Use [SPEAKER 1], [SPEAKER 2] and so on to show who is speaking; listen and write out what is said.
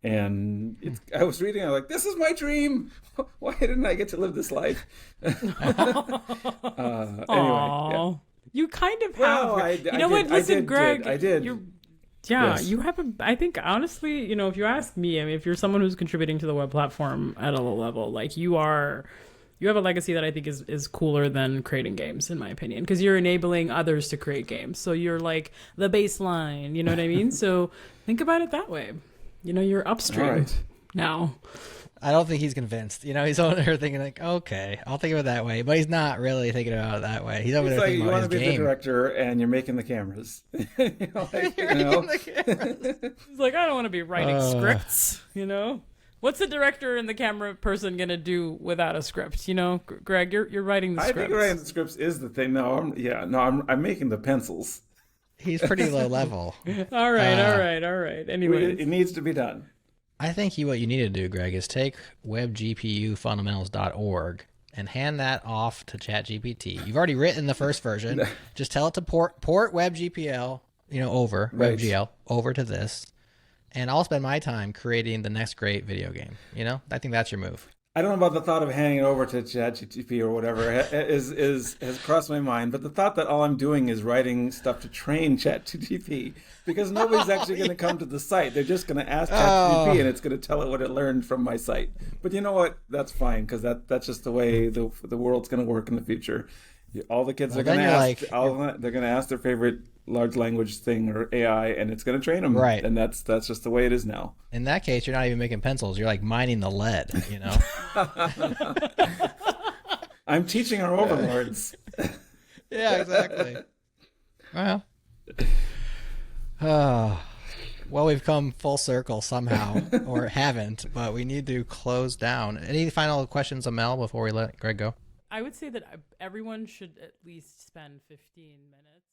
[SPEAKER 1] And I was reading, I'm like, this is my dream. Why didn't I get to live this life? Anyway, yeah.
[SPEAKER 2] Aww. You kind of
[SPEAKER 1] Well,
[SPEAKER 2] have. You know what? Listen, Greg.
[SPEAKER 1] I did.
[SPEAKER 2] You're, yeah,
[SPEAKER 1] Yes.
[SPEAKER 2] you have a. I think honestly, if you ask me, I mean, if you're someone who's contributing to the web platform at a low level, like you are, you have a legacy that I think is cooler than creating games, in my opinion, because you're enabling others to create games. So you're like the baseline. You know what I mean? So think about it that way. You're upstream
[SPEAKER 1] Right.
[SPEAKER 2] now.
[SPEAKER 3] I don't think he's convinced. He's over there thinking like, okay, I'll think of it that way, but he's not really thinking about it that way. He's over
[SPEAKER 1] It's
[SPEAKER 3] there
[SPEAKER 1] like
[SPEAKER 3] thinking
[SPEAKER 1] you
[SPEAKER 3] about
[SPEAKER 1] want to
[SPEAKER 3] his
[SPEAKER 1] be the
[SPEAKER 3] game.
[SPEAKER 1] director and you're making the cameras.
[SPEAKER 2] He's like, I don't want to be writing scripts. What's the director and the camera person gonna do without a script? Greg, you're writing the
[SPEAKER 1] I
[SPEAKER 2] scripts.
[SPEAKER 1] think writing the scripts is the thing. No, I'm making the pencils.
[SPEAKER 3] He's pretty low level.
[SPEAKER 2] All right. Anyway,
[SPEAKER 1] It needs to be done.
[SPEAKER 3] I think what you need to do, Greg, is take WebGPUfundamentals.org and hand that off to ChatGPT. You've already written the first version. Just tell it to port WebGPL,
[SPEAKER 1] Right.
[SPEAKER 3] WebGL over to this, and I'll spend my time creating the next great video game. I think that's your move.
[SPEAKER 1] I don't know about the thought of handing it over to ChatGPT or whatever has crossed my mind, but the thought that all I'm doing is writing stuff to train ChatGPT because nobody's actually going to come to the site. They're just going to ask ChatGPT and it's going to tell it what it learned from my site. But you know what? That's fine because that's just the way the world's going to work in the future. All the kids are going to ask. They're going to ask their favorite large language thing or AI, and it's going to train them.
[SPEAKER 3] Right.
[SPEAKER 1] And that's just the way it is now.
[SPEAKER 3] In that case, you're not even making pencils. You're like mining the lead.
[SPEAKER 1] I'm teaching our overlords.
[SPEAKER 3] Yeah, exactly. Well, well, we've come full circle somehow, or haven't, but we need to close down. Any final questions, Amel, before we let Greg go?
[SPEAKER 2] I would say that everyone should at least spend 15 minutes